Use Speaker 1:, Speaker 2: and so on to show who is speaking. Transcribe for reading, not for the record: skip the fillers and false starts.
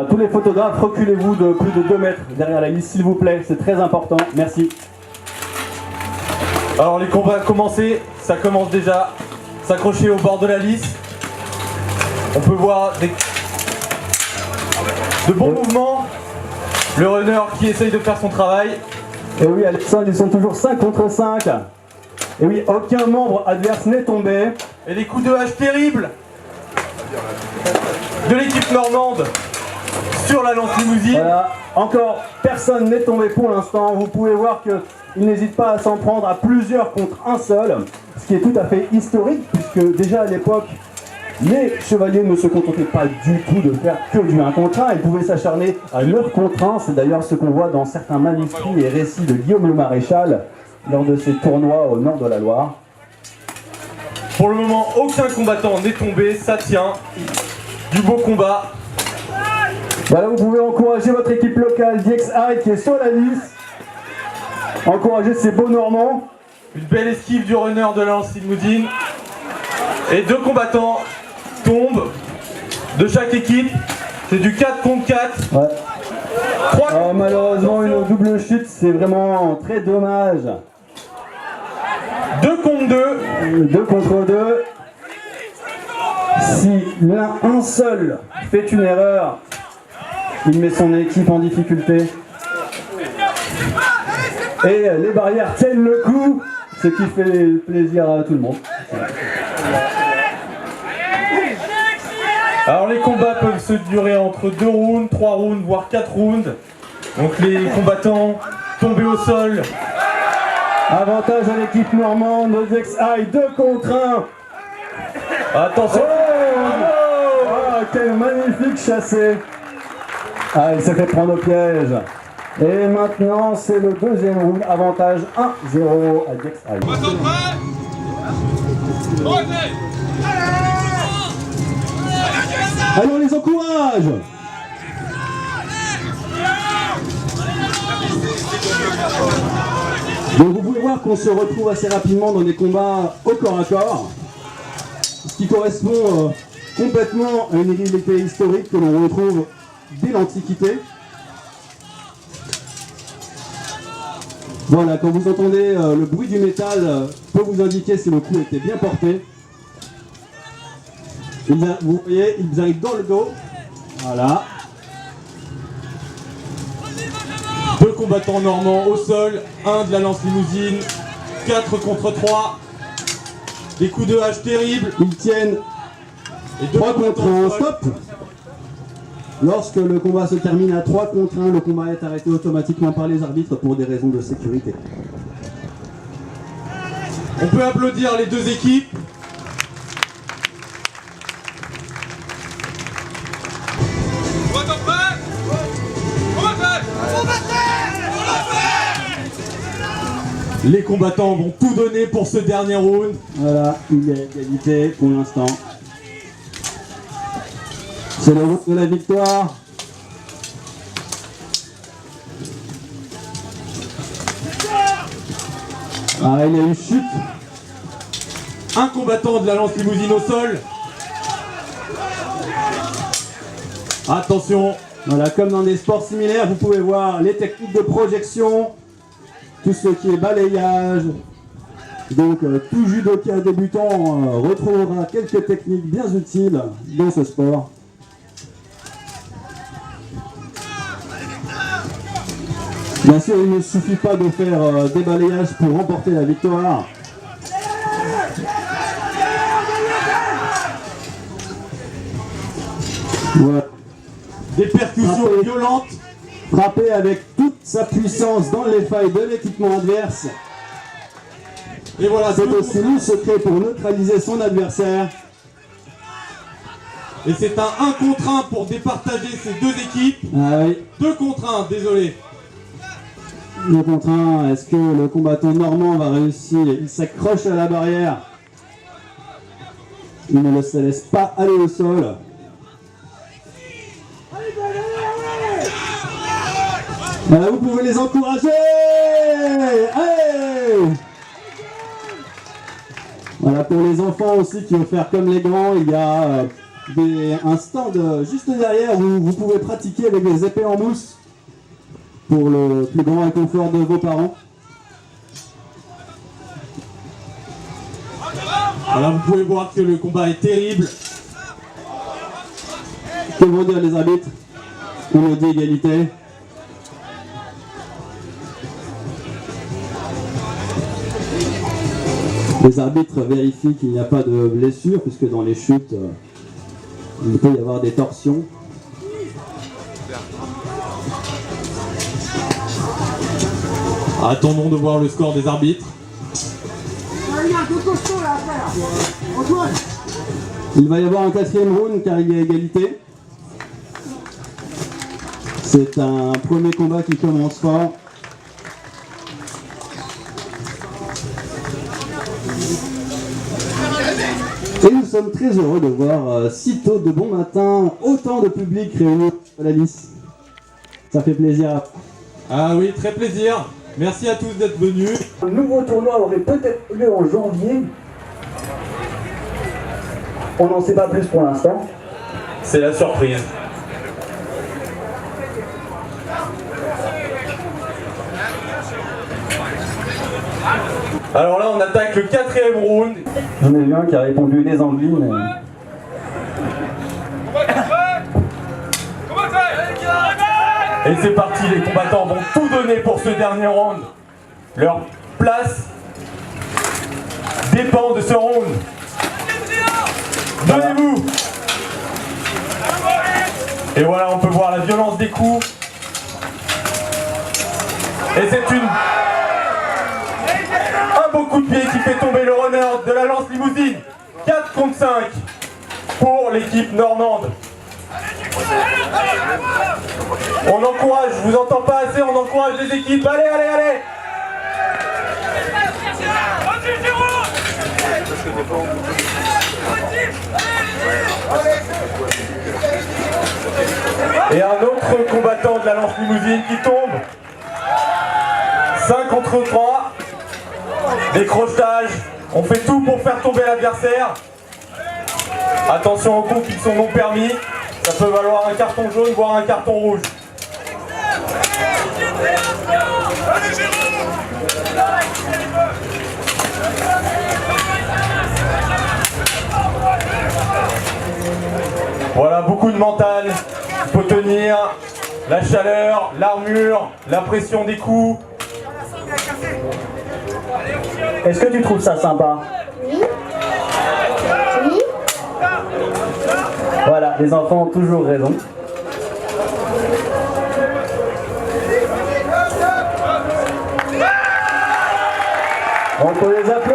Speaker 1: Tous les photographes, reculez-vous de plus de 2 mètres derrière la liste, s'il vous plaît, c'est très important, merci.
Speaker 2: Alors les combats ont commencé, ça commence déjà, s'accrocher au bord de la liste. On peut voir de bons mouvements, le runner qui essaye de faire son travail.
Speaker 1: Et oui Alexandre, ils sont toujours 5 contre 5. Et oui, aucun membre adverse n'est tombé.
Speaker 2: Et les coups de hache terribles de l'équipe normande sur la lance-limousine.
Speaker 1: Voilà, encore personne n'est tombé pour l'instant. Vous pouvez voir qu'ils n'hésitent pas à s'en prendre à plusieurs contre un seul, ce qui est tout à fait historique, puisque déjà à l'époque, les chevaliers ne se contentaient pas du tout de faire que du 1 contre 1, ils pouvaient s'acharner à 9 contre 1, c'est d'ailleurs ce qu'on voit dans certains manuscrits et récits de Guillaume le Maréchal lors de ses tournois au nord de la Loire.
Speaker 2: Pour le moment, aucun combattant n'est tombé, ça tient. Du beau combat.
Speaker 1: Voilà, vous pouvez encourager votre équipe locale, DXI, qui est sur la liste. Encourager ces beaux Normands.
Speaker 2: Une belle esquive du runner de la lance-limousine. Et 2 combattants tombent de chaque équipe. C'est du 4 contre 4.
Speaker 1: Ouais.
Speaker 2: 3
Speaker 1: malheureusement, une double chute, c'est vraiment très dommage.
Speaker 2: 2 contre 2.
Speaker 1: 2 contre 2. Si un seul fait une erreur, il met son équipe en difficulté. Et les barrières tiennent le coup, ce qui fait plaisir à tout le monde.
Speaker 2: Alors les combats peuvent se durer entre 2 rounds, 3 rounds, voire 4 rounds. Donc les combattants tombés au sol.
Speaker 1: Avantage à l'équipe normande, DXI, 2 contre 1.
Speaker 2: Attention.
Speaker 1: Quel magnifique chassé. Il s'est fait prendre au piège. Et maintenant, c'est le deuxième round. Avantage 1-0 à DXI. Allez, on les encourage. Donc vous pouvez voir qu'on se retrouve assez rapidement dans des combats au corps à corps, ce qui correspond complètement à une rivalité historique que l'on retrouve dès l'Antiquité. Voilà, quand vous entendez le bruit du métal, peut vous indiquer si le coup était bien porté. Vous voyez, ils arrivent dans le dos. Voilà.
Speaker 2: 2 combattants normands au sol, 1 de la lance-limousine, 4 contre 3. Des coups de hache terribles.
Speaker 1: Ils tiennent 3 contre 1, stop. Lorsque le combat se termine à 3 contre 1, le combat est arrêté automatiquement par les arbitres pour des raisons de sécurité.
Speaker 2: On peut applaudir les 2 équipes. Les combattants vont tout donner pour ce dernier round.
Speaker 1: Voilà, il y a égalité pour l'instant. C'est le round de la victoire. Il y a eu chute.
Speaker 2: Un combattant de la lance-limousine au sol. Attention.
Speaker 1: Voilà, comme dans des sports similaires, vous pouvez voir les techniques de projection, tout ce qui est balayage. Donc tout judoka débutant retrouvera quelques techniques bien utiles dans ce sport. Bien sûr, il ne suffit pas de faire des balayages pour remporter la victoire. Voilà.
Speaker 2: Des percussions violentes.
Speaker 1: Frapper avec toute sa puissance dans les failles de l'équipement adverse.
Speaker 2: Et voilà,
Speaker 1: c'est aussi le secret pour neutraliser son adversaire.
Speaker 2: Et c'est un 1 contre 1 pour départager ces 2 équipes.
Speaker 1: Oui.
Speaker 2: 2 contre 1, désolé.
Speaker 1: 2 contre 1, est-ce que le combattant normand va réussir? Il s'accroche à la barrière. Il ne se laisse pas aller au sol. Voilà, vous pouvez les encourager. Allez! Voilà, pour les enfants aussi qui veulent faire comme les grands, il y a un stand juste derrière où vous pouvez pratiquer avec des épées en mousse pour le plus grand réconfort de vos parents.
Speaker 2: Alors vous pouvez voir que le combat est terrible.
Speaker 1: Que vont dire les arbitres? On nous dit égalité. Les arbitres vérifient qu'il n'y a pas de blessure, puisque dans les chutes, il peut y avoir des torsions.
Speaker 2: Attendons de voir le score des arbitres.
Speaker 1: Il va y avoir un 4e round car il y a égalité. C'est un premier combat qui commence fort. Et nous sommes très heureux de voir si tôt de bon matin autant de public réuni à la lice. Ça fait plaisir.
Speaker 2: Ah oui, très plaisir. Merci à tous d'être venus.
Speaker 1: Un nouveau tournoi aurait peut-être lieu en janvier. On n'en sait pas plus pour l'instant.
Speaker 2: C'est la surprise. Alors là, on attaque le 4e round.
Speaker 1: J'en ai vu un qui a répondu des Anglais, mais...
Speaker 2: Et c'est parti, les combattants vont tout donner pour ce dernier round. Leur place dépend de ce round. Donnez-vous. Et voilà, on peut voir la violence des coups. Et c'est un beau coup de pied qui fait tomber le runner de la lance limousine. 4 contre 5 pour l'équipe normande. On encourage, je vous entends pas assez, on encourage les équipes. Allez, allez, allez. Et un autre combattant de la lance limousine qui tombe. 5 contre 3. Décrochage. On fait tout pour faire tomber l'adversaire. Attention aux coups qui sont non permis. Ça peut valoir un carton jaune, voire un carton rouge. Voilà, beaucoup de mental. Il faut tenir. La chaleur, l'armure, la pression des coups.
Speaker 1: Est-ce que tu trouves ça sympa?
Speaker 3: Oui. Oui.
Speaker 1: Voilà, les enfants ont toujours raison. On peut les applaudir.